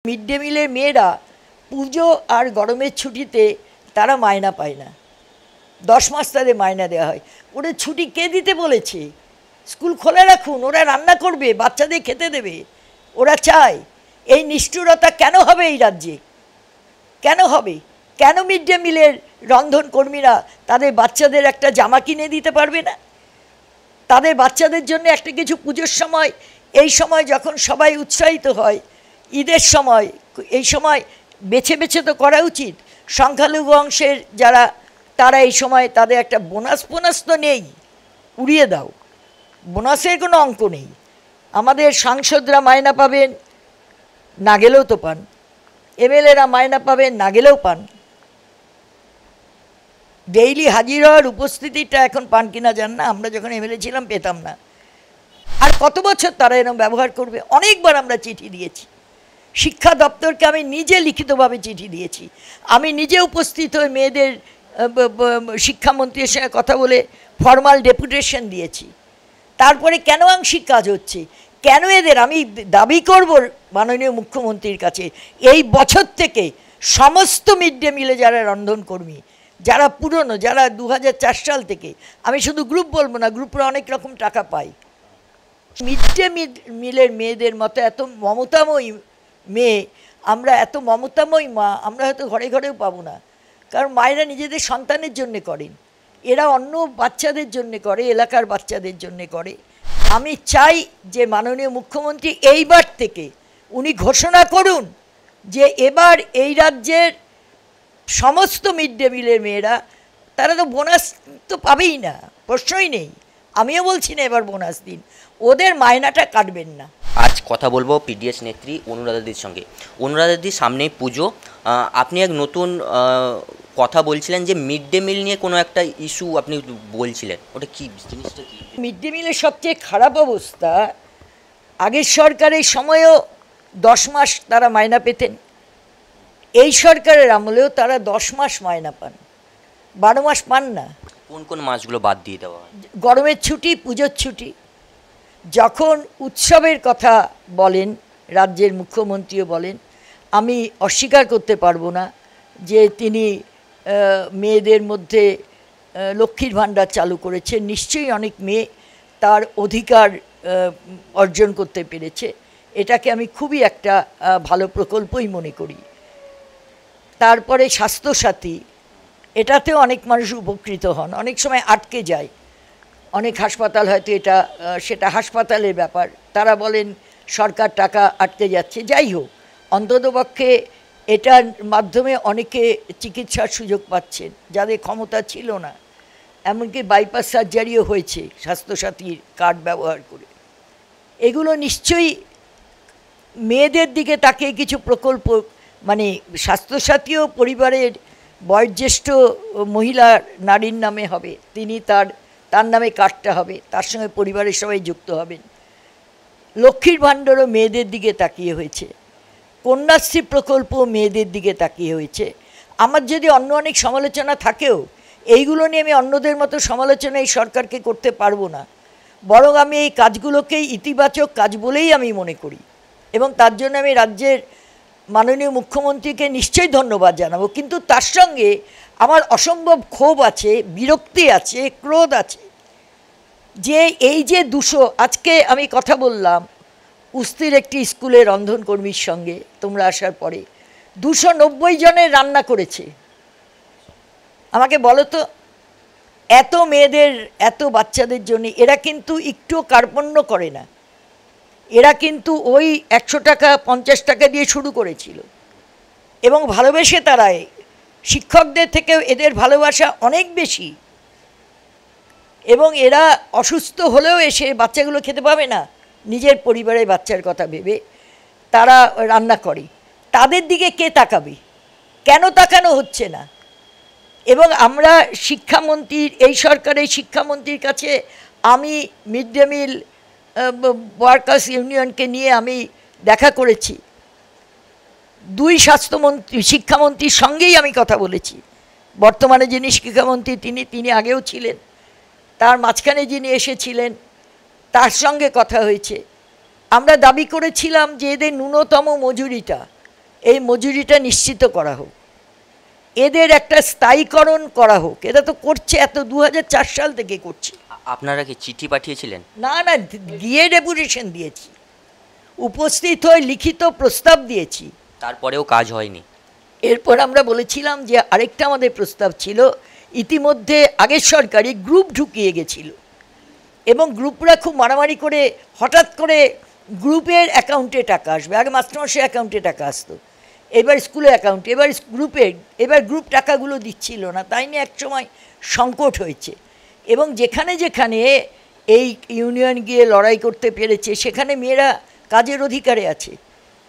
Mid day মিলের মেয়েরা পুজো আর গরমের ছুটিতে তারা মায়না পায় না। 10 মাস তাদের মায়না দেওয়া হয়। ওদের ছুটি কে দিতে বলেছে? স্কুল খোলা রাখুন, ওরা রান্না করবে, বাচ্চাদের খেতে দেবে। ওরা চায়। এই নিষ্ঠুরতা কেন হবে এই রাজ্যে? কেন হবে? কেন মিড ডে মিলের রন্ধন কর্মীরা তাদের বাচ্চাদের একটা জামা কিনে দিতে পারবে না? তাদের বাচ্চাদের জন্য একটা কিছু পুজোর সময়, এই সময় যখন সবাই উৎসাহিত হয়, ঈদের সময়, এই সময় বেছে বেছে তো করা উচিত। সংখ্যালঘু অংশের যারা, তারা এই সময় তাদের একটা বোনাস তো নেই, উড়িয়ে দাও। বোনাসের কোনো অঙ্ক নেই। আমাদের সাংসদরা মায়না পাবেন, না গেলেও তো পান। এমএলএরা মায়না পাবেন, না গেলেও পান। ডেইলি হাজির হওয়ার উপস্থিতিটা এখন পান কিনা জান না, আমরা যখন এমএলএ ছিলাম পেতাম না। আর কত বছর তারা এরকম ব্যবহার করবে? অনেকবার আমরা চিঠি দিয়েছি শিক্ষা দপ্তরকে, আমি নিজে লিখিতভাবে চিঠি দিয়েছি। আমি নিজে উপস্থিত হয়ে মেয়েদের শিক্ষামন্ত্রীর সঙ্গে কথা বলে ফর্মাল ডেপুটেশন দিয়েছি। তারপরে কেন আংশিক কাজ হচ্ছে? কেন এদের? আমি দাবি করব মাননীয় মুখ্যমন্ত্রীর কাছে, এই বছর থেকে সমস্ত মিড ডে মিলে যারা রন্ধনকর্মী, যারা পুরনো, যারা 2004 সাল থেকে, আমি শুধু গ্রুপ বলবো না, গ্রুপরা অনেক রকম টাকা পায়, মিড ডে মিলের মেয়েদের মতো এত মমতাময়ী মেয়ে, আমরা এত মমতাময়ী মা আমরা হয়তো ঘরে ঘরেও পাবো না। কারণ মায়েরা নিজেদের সন্তানের জন্য করেন, এরা অন্য বাচ্চাদের জন্য করে, এলাকার বাচ্চাদের জন্য করে। আমি চাই যে মাননীয় মুখ্যমন্ত্রী এইবার থেকে উনি ঘোষণা করুন যে এবার এই রাজ্যের সমস্ত মিড ডে মিলের মেয়েরা, তারা তো বোনাস তো পাবেই না, প্রশ্নই নেই। আমিও বলছি না এবার বোনাস দিন, ওদের মায়নাটা কাটবেন না। আজ কথা বলবো পিডিএস নেত্রী অনুরাধাদির সঙ্গে। অনুরাধাদির সামনেই পুজো, আপনি এক নতুন কথা বলছিলেন যে মিড ডে মিল নিয়ে কোনো একটা ইস্যু আপনি বলছিলেন, ওটা কি জিনিসটা? কি মিড ডে মিলের সবচেয়ে খারাপ অবস্থা, আগের সরকারের সময়েও 10 মাস তারা মায়না পেতেন, এই সরকারের আমলেও তারা 10 মাস মায়না পান, 12 মাস পান না। কোন কোন মাসগুলো বাদ দিয়ে দেওয়া হয়? গরমের ছুটি, পুজোর ছুটি। যখন উৎসবের কথা বলেন রাজ্যের মুখ্যমন্ত্রীও বলেন, আমি অস্বীকার করতে পারবো না যে তিনি মেয়েদের মধ্যে লক্ষ্মীর ভাণ্ডার চালু করেছেন। নিশ্চয়ই অনেক মেয়ে তার অধিকার অর্জন করতে পেরেছে, এটাকে আমি খুবই একটা ভালো প্রকল্পই মনে করি। তারপরে স্বাস্থ্যসাথী, এটাতেও অনেক মানুষ উপকৃত হন, অনেক সময় আটকে যায়। অনেক হাসপাতাল হয়তো সেটা হাসপাতালের ব্যাপার, তারা বলেন সরকার টাকা আটকে যাচ্ছে। যাই হোক, অন্ততপক্ষে এটার মাধ্যমে অনেকে চিকিৎসার সুযোগ পাচ্ছেন যাদের ক্ষমতা ছিল না। এমনকি বাইপাস সার্জারিও হয়েছে স্বাস্থ্যসাথীর কার্ড ব্যবহার করে। এগুলো নিশ্চয়ই মেয়েদের দিকে তাকিয়ে কিছু প্রকল্প, মানে স্বাস্থ্যসাথীও পরিবারের বয়োজ্যেষ্ঠ মহিলা নারীর নামে হবে, তিনি তার নামে কার্ডটা হবে, তার সঙ্গে পরিবারের সবাই যুক্ত হবেন। লক্ষ্মীর ভাণ্ডারও মেয়েদের দিকে তাকিয়ে হয়েছে, কন্যাশ্রী প্রকল্প মেয়েদের দিকে তাকিয়ে হয়েছে। আমার যদি অন্য অনেক সমালোচনা থাকেও, এইগুলো নিয়ে আমি অন্যদের মতো সমালোচনা এই সরকারকে করতে পারবো না, বরং আমি এই কাজগুলোকেই ইতিবাচক কাজ বলেই আমি মনে করি, এবং তার জন্য আমি রাজ্যের মাননীয় মুখ্যমন্ত্রীকে নিশ্চয়ই ধন্যবাদ জানাবো। কিন্তু তার সঙ্গে আমার অসম্ভব ক্ষোভ আছে, বিরক্তি আছে, ক্রোধ আছে যে এই যে 200, আজকে আমি কথা বললাম উস্তির একটি স্কুলের রন্ধনকর্মীর সঙ্গে তোমরা আসার পরে, 290 জনের রান্না করেছে। আমাকে বলো তো, এত মেয়েদের, এত বাচ্চাদের জন্য এরা কিন্তু একটুও কার্পণ্য করে না, এরা কিন্তু ওই 100 টাকা 50 টাকা দিয়ে শুরু করেছিল, এবং ভালোবেসে তারা, শিক্ষকদের থেকেও এদের ভালোবাসা অনেক বেশি। এবং এরা অসুস্থ হলেও এসে বাচ্চাগুলো খেতে পাবে না, নিজের পরিবারের বাচ্চার কথা ভেবে তারা রান্না করে। তাদের দিকে কে তাকাবে? কেন তাকানো হচ্ছে না? এবং আমরা শিক্ষামন্ত্রীর, এই সরকারের শিক্ষামন্ত্রীর কাছে আমি মিড ডে মিল ওয়ার্কার্স ইউনিয়নকে নিয়ে আমি দেখা করেছি, 2 শিক্ষামন্ত্রীর সঙ্গেই আমি কথা বলেছি। বর্তমানে যিনি শিক্ষামন্ত্রী তিনি আগেও ছিলেন, তার মাঝখানে যিনি এসেছিলেন তার সঙ্গে কথা হয়েছে। আমরা দাবি করেছিলাম যে এদের ন্যূনতম মজুরিটা এই মজুরিটা নিশ্চিত করা হোক, এদের একটা স্থায়ীকরণ করা হোক। এরা তো করছে, এত 2004 সাল থেকে করছে। আপনারা কি চিঠি পাঠিয়েছিলেন? না না, গিয়ে ডেপুটেশন দিয়েছি, উপস্থিত হয়ে লিখিত প্রস্তাব দিয়েছি, তারপরেও কাজ হয়নি। এরপর আমরা বলেছিলাম যে আরেকটা আমাদের প্রস্তাব ছিল, ইতিমধ্যে আগের সরকারি গ্রুপ ঢুকিয়ে গেছিল এবং গ্রুপরা খুব মারামারি করে হঠাৎ করে গ্রুপের অ্যাকাউন্টে টাকা আসবে, আগে মাস্টারমশাই অ্যাকাউন্টে টাকা আসতো, এবার স্কুলের অ্যাকাউন্টে, এবার গ্রুপ টাকাগুলো দিচ্ছিল না, তাই নিয়ে একসময় সংকট হয়েছে। এবং যেখানে যেখানে এই ইউনিয়ন গিয়ে লড়াই করতে পেরেছে সেখানে মেয়েরা কাজের অধিকারে আছে,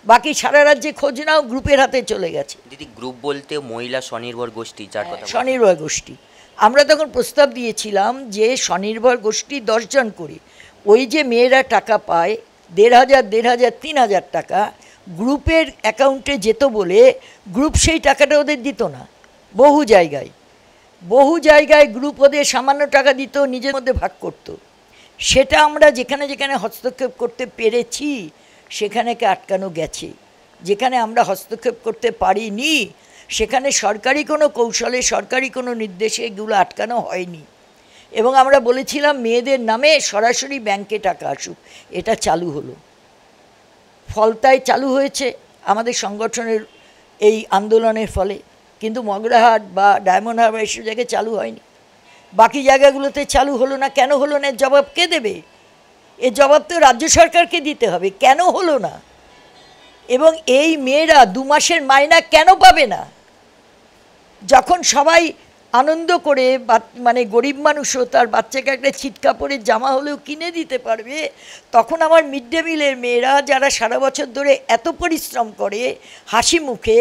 বাকি সারা রাজ্যে খোঁজ নাও গ্রুপের হাতে চলে গেছে। দিদি, গ্রুপ বলতে মহিলা স্বনির্ভর গোষ্ঠী, যার কথা স্বনির্ভর গোষ্ঠী। আমরা তখন প্রস্তাব দিয়েছিলাম যে স্বনির্ভর গোষ্ঠী 10 জন করে, ওই যে মেয়েরা টাকা পায় 1,500, 3,000 টাকা গ্রুপের অ্যাকাউন্টে যেত বলে গ্রুপ সেই টাকাটা ওদের দিত না। বহু জায়গায় গ্রুপ ওদের সামান্য টাকা দিত, নিজের মধ্যে ভাগ করত। সেটা আমরা যেখানে যেখানে হস্তক্ষেপ করতে পেরেছি সেখানেকে আটকানো গেছে, যেখানে আমরা হস্তক্ষেপ করতে পারিনি সেখানে সরকারি কোনো কৌশলে, সরকারি কোনো নির্দেশে এগুলো আটকানো হয়নি। এবং আমরা বলেছিলাম মেয়েদের নামে সরাসরি ব্যাংকে টাকা আসুক, এটা চালু হলো, ফলতায় চালু হয়েছে আমাদের সংগঠনের এই আন্দোলনের ফলে। কিন্তু মগরাহাট বা ডায়মন্ড হারবার এসব জায়গায় চালু হয়নি, বাকি জায়গাগুলোতে চালু হলো না। কেন হলো না, জবাব কে দেবে? এর জবাব তো রাজ্য সরকারকে দিতে হবে, কেন হলো না। এবং এই মেয়েরা 2 মাসের মাইনা কেন পাবে না? যখন সবাই আনন্দ করে, মানে গরিব মানুষও তার বাচ্চাকে একটা ছিট কাপড়ের জামা হলেও কিনে দিতে পারবে, তখন আমার মিড ডে মিলের মেয়েরা যারা সারা বছর ধরে এত পরিশ্রম করে হাসি মুখে,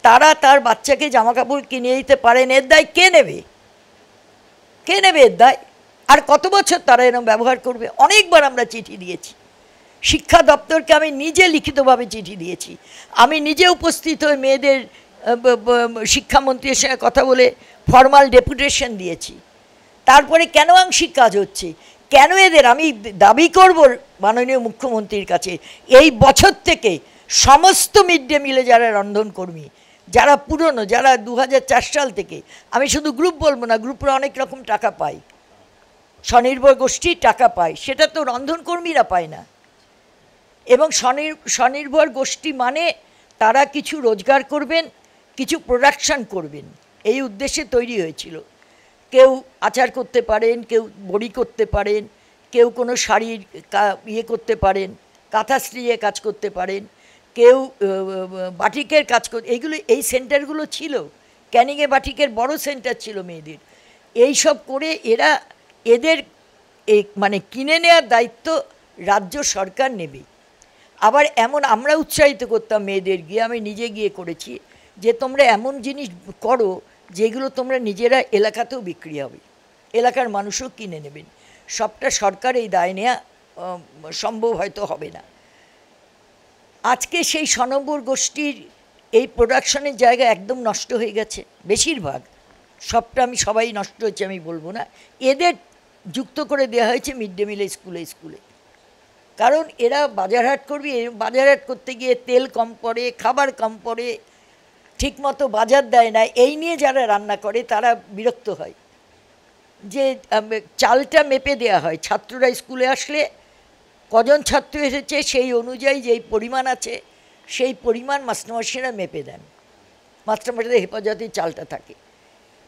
তারা তার বাচ্চাকে জামা কাপড় কিনে দিতে পারেন, এর দায় কে নেবে? কে নেবে এর দায়? আর কত বছর তারা এরকম ব্যবহার করবে? অনেকবার আমরা চিঠি দিয়েছি শিক্ষা দপ্তরকে, আমি নিজে লিখিতভাবে চিঠি দিয়েছি, আমি নিজে উপস্থিত হয়ে মেয়েদের শিক্ষামন্ত্রীর সঙ্গে কথা বলে ফর্মাল ডেপুটেশন দিয়েছি। তারপরে কেন আংশিক কাজ হচ্ছে, কেন এদের? আমি দাবি করব মাননীয় মুখ্যমন্ত্রীর কাছে, এই বছর থেকে সমস্ত মিড ডে মিলে যারা রন্ধনকর্মী, যারা পুরনো, যারা 2004 সাল থেকে, আমি শুধু গ্রুপ বলবো না, গ্রুপরা অনেক রকম টাকা পায়, স্বনির্ভর গোষ্ঠী টাকা পায়, সেটা তো রন্ধনকর্মীরা পায় না। এবং স্বনির্ভর গোষ্ঠী মানে তারা কিছু রোজগার করবেন, কিছু প্রোডাকশান করবেন, এই উদ্দেশ্যে তৈরি হয়েছিল। কেউ আচার করতে পারেন, কেউ বড়ি করতে পারেন, কেউ কোনো শাড়ির করতে পারেন, কাঁথা স্ত্রীয়ে কাজ করতে পারেন, কেউ বাটিকের কাজ এইগুলো, এই সেন্টারগুলো ছিল ক্যানিংয়ে, বাটিকের বড় সেন্টার ছিল মেয়েদের। এই সব করে এদের মানে কিনে নেওয়ার দায়িত্ব রাজ্য সরকার নেবে। আবার এমন আমরা উৎসাহিত করতাম মেয়েদের গিয়ে, আমি নিজে গিয়ে করেছি, যে তোমরা এমন জিনিস করো যেগুলো তোমরা নিজেরা এলাকাতেও বিক্রি হবে, এলাকার মানুষও কিনে নেবেন। সবটা সরকার এই দায় নেওয়া সম্ভব হয়তো হবে না। আজকে সেই স্বনির্ভর গোষ্ঠীর এই প্রোডাকশনের জায়গা একদম নষ্ট হয়ে গেছে, বেশিরভাগ, সবটা সবাই নষ্ট হচ্ছে আমি বলবো না। এদের যুক্ত করে দেওয়া হয়েছে মিড ডে মিলে, স্কুলে, কারণ এরা বাজারহাট করবে, বাজারহাট করতে গিয়ে তেল কম পড়ে, খাবার কম পড়ে, ঠিকমতো বাজার দেয় না, এই নিয়ে যারা রান্না করে তারা বিরক্ত হয়। যে চালটা মেপে দেওয়া হয়, ছাত্ররা স্কুলে আসলে কজন ছাত্র এসেছে সেই অনুযায়ী যেই পরিমাণ আছে সেই পরিমাণ মাস্টারমশাইরা মেপে দেন, মাস্টারমশাইদের হেফাজতে চালটা থাকে।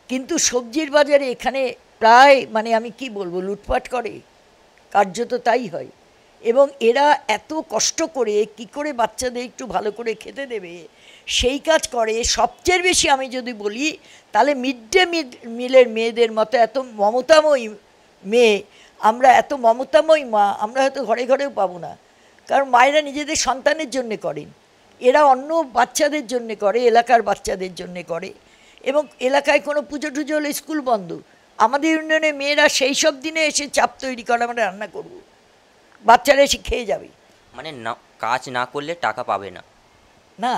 কিন্তু সবজির বাজারে এখানে প্রায়, মানে আমি কি বলবো, লুটপাট করে, কার্যত তাই হয়। এবং এরা এত কষ্ট করে কি করে বাচ্চাদের একটু ভালো করে খেতে দেবে সেই কাজ করে। সবচেয়ে বেশি আমি যদি বলি তাহলে মিড ডে মিলের মেয়েদের মতো এত মমতাময়ী মেয়ে, আমরা এত মমতাময়ী মা আমরা হয়তো ঘরে ঘরেও পাবো না, কারণ মায়েরা নিজেদের সন্তানের জন্যে করেন, এরা অন্য বাচ্চাদের জন্যে করে, এলাকার বাচ্চাদের জন্যে করে। এবং এলাকায় কোনো পুজো টুজো হলে স্কুল বন্ধ, আমাদের ইউনিয়নে মেয়েরা সেই সব দিনে এসে চাপ তৈরি করে, আমরা রান্না করব, বাচ্চারা এসে খেয়ে যাবে। মানে না, কাজ না করলে টাকা পাবে না? না,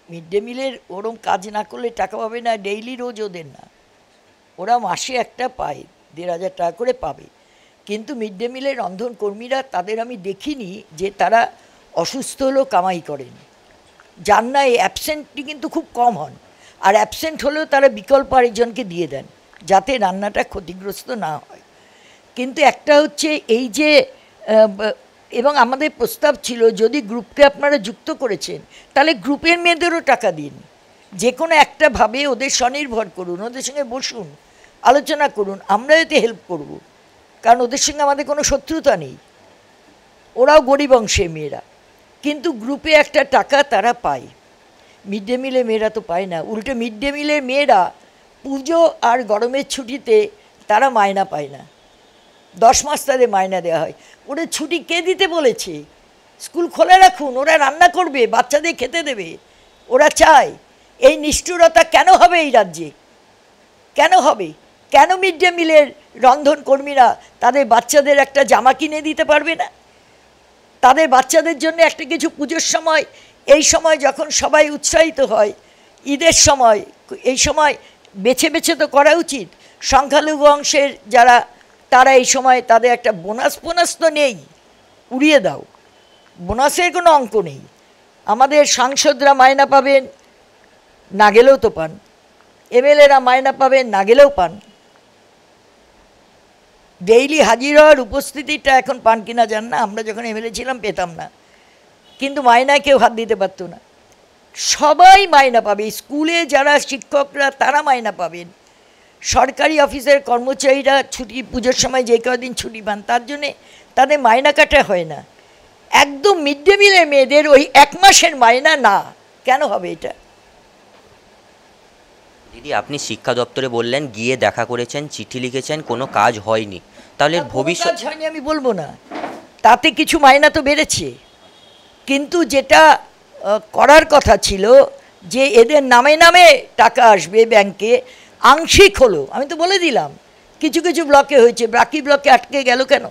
মিড ডে মিলের ওরম কাজ না করলে টাকা পাবে না, ডেইলি রোজ ওদের না, ওরা মাসে একটা পায়, 1,500 টাকা করে পাবে। কিন্তু মিড ডে মিলের রন্ধনকর্মীরা, তাদের আমি দেখিনি যে তারা অসুস্থ হলেও কামাই করেন, যার না এই অ্যাবসেন্টটি কিন্তু খুব কম হন, আর অ্যাবসেন্ট হলেও তারা বিকল্প আরেকজনকে দিয়ে দেন যাতে রান্নাটা ক্ষতিগ্রস্ত না হয়। কিন্তু একটা হচ্ছে এই যে এবং আমাদের প্রস্তাব ছিল যদি গ্রুপকে আপনারা যুক্ত করেছেন তাহলে গ্রুপের মেয়েদেরও টাকা দিন, যে কোনো একটা ভাবে ওদের স্বনির্ভর করুন, ওদের সঙ্গে বসুন, আলোচনা করুন, আমরা এতে হেল্প করব, কারণ ওদের সঙ্গে আমাদের কোনো শত্রুতা নেই, ওরাও গরিব অংশের মেয়েরা, কিন্তু গ্রুপে একটা টাকা তারা পায়। মিড ডে মিলে মেয়েরা তো পায় না, উল্টে মিড ডে মিলের মেয়েরা পুজো আর গরমের ছুটিতে তারা মায়না পায় না, 10 মাস তাদের মায়না দেওয়া হয়। ওদের ছুটি কে দিতে বলেছে? স্কুল খোলা রাখুন, ওরা রান্না করবে, বাচ্চাদের খেতে দেবে, ওরা চায়। এই নিষ্ঠুরতা কেন হবে এই রাজ্যে? কেন হবে? কেন মিড ডে মিলের রন্ধন কর্মীরা তাদের বাচ্চাদের একটা জামা কিনে দিতে পারবে না? তাদের বাচ্চাদের জন্য একটা কিছু পুজোর সময়, এই সময় যখন সবাই উৎসাহিত হয়, ঈদের সময়, এই সময় বেছে বেছে তো করা উচিত। সংখ্যালঘু অংশের যারা, তারা এই সময় তাদের একটা বোনাস তো নেই, উড়িয়ে দাও, বোনাসের কোনো অঙ্ক নেই। আমাদের সাংসদরা মায়না পাবেন, না গেলেও তো পান, এমএলএরা মায়না পাবেন, না গেলেও পান। ডেইলি হাজির হওয়ার উপস্থিতিটা এখন পান কিনা জান না, আমরা যখন এমএলএ ছিলাম পেতাম না, কিন্তু মায়নায় কেউ হাত দিতে পারতো না। সবাই মায়না পাবে, স্কুলে যারা শিক্ষকরা তারা মায়না পাবেন, সরকারি অফিসের কর্মচারীরা ছুটি, পুজোর সময় যে কদিন ছুটি পান তার জন্যে তাদের মায়না কাটা হয় না। একদম মিড ডে মিলের মেয়েদের ওই 1 মাসের মায়না না, কেন হবে এটা? দিদি, আপনি শিক্ষা দপ্তরে বললেন গিয়ে দেখা করেছেন, চিঠি লিখেছেন, কোনো কাজ হয়নি, তাহলে ভবিষ্যৎ হয়নি আমি বলবো না, তাতে কিছু মায়না তো বেড়েছে, কিন্তু যেটা করার কথা ছিল যে এদের নামে নামে টাকা আসবে ব্যাংকে, আংশিক হলো, আমি তো বলে দিলাম কিছু কিছু ব্লকে হয়েছে, বাকি ব্লকে আটকে গেল কেন?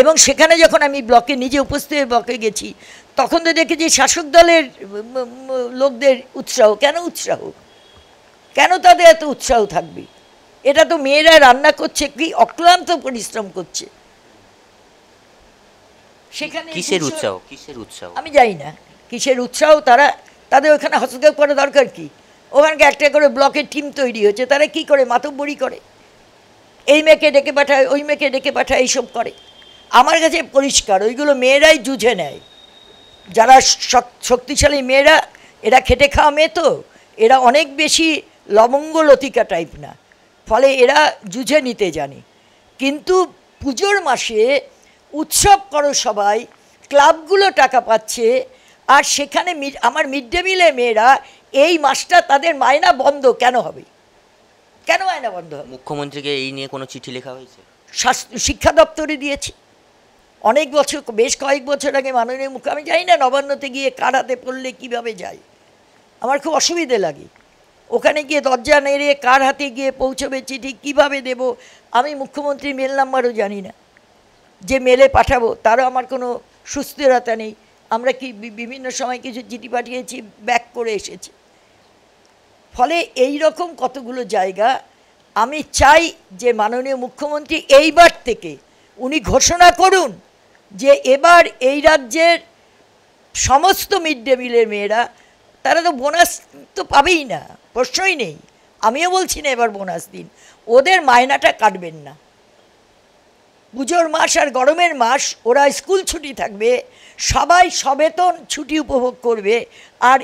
এবং সেখানে যখন আমি ব্লকে নিজে উপস্থিত ব্লকে গেছি তখন তো দেখেছি শাসক দলের লোকদের উৎসাহ। কেন উৎসাহ? কেন তাদের এত উৎসাহ থাকবে? এটা তো মেয়েরা রান্না করছে, কি অক্লান্ত পরিশ্রম করছে, সেখানে কিসের উৎসাহ? কিসের উৎসাহ আমি জানি না, কিসের উৎসাহ। তাদের ওখানে হস্তক্ষেপ করা দরকার কি? ওখানকে একটা করে ব্লকের টিম তৈরি হয়েছে, তারা কি করে মাতব্বরি করে, এই মেয়েকে ডেকে পাঠায়, ওই মেয়েকে ডেকে পাঠায়, এইসব করে। আমার কাছে পরিষ্কার ওইগুলো মেয়েরাই জুঝে নেয়, যারা শক্তিশালী মেয়েরা, এরা খেটে খাওয়া মেয়ে, তো এরা অনেক বেশি লবঙ্গ লতিকা টাইপ না, ফলে এরা জুঝে নিতে জানে। কিন্তু পুজোর মাসে উৎসব করো সবাই, ক্লাবগুলো টাকা পাচ্ছে, আর সেখানে আমার মিড ডে মিলের মেয়েরা এই মাসটা তাদের মায়না বন্ধ কেন হবে? কেন মায়না বন্ধ হবে? মুখ্যমন্ত্রীকে এই নিয়ে কোনো চিঠি লেখা হয়েছে? শিক্ষা দপ্তরে দিয়েছি অনেক বছর, বেশ কয়েক বছর আগে মাননীয় মুখ্যমন্ত্রী, আমি জানি না নবান্নতে গিয়ে কার হাতে পড়লে কীভাবে যায়, আমার খুব অসুবিধে লাগে। ওখানে গিয়ে দরজা নেড়ে কার হাতে গিয়ে পৌঁছবে চিঠি, কিভাবে দেব, আমি মুখ্যমন্ত্রীর মেল নাম্বারও জানি না, যে মেলে পাঠাবো তারও আমার কোনো সুস্থিরতা নেই। আমরা কি বিভিন্ন সময় কিছু চিঠি পাঠিয়েছি, ব্যাক করে এসেছি। ফলে এই রকম কতগুলো জায়গা আমি চাই যে মাননীয় মুখ্যমন্ত্রী এইবার থেকে উনি ঘোষণা করুন যে এবার এই রাজ্যের সমস্ত মিড ডে মিলের মেয়েরা, তারা তো বোনাস তো পাবেই না, প্রশ্নই নেই, আমিও বলছি না এবার বোনাস দিন, ওদের মায়নাটা কাটবেন না। পুজোর মাস আর গরমের মাস ওরা স্কুল ছুটি থাকবে, সবাই সবেতন ছুটি উপভোগ করবে, আর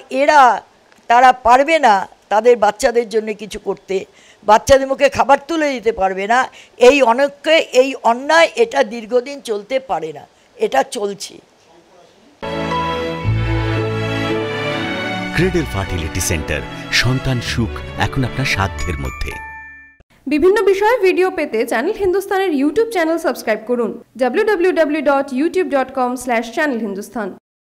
তারা পারবে না তাদের বাচ্চাদের জন্য কিছু করতে, বাচ্চাদের মুখে খাবার তুলে দিতে পারবে না। এই এই অন্যায়, এটা দীর্ঘদিন চলতে পারে না, এটা চলছে। ক্রেডেল ফার্টিলিটি সেন্টার, সন্তান সুখ এখন আপনার সাধ্যের মধ্যে। বিভিন্ন বিষয়ে ভিডিও পেতে চ্যানেল হিন্দুস্তানের ইউটিউব চ্যানেল সাবস্ক্রাইব করুন www.youtube.com/channelhindustan।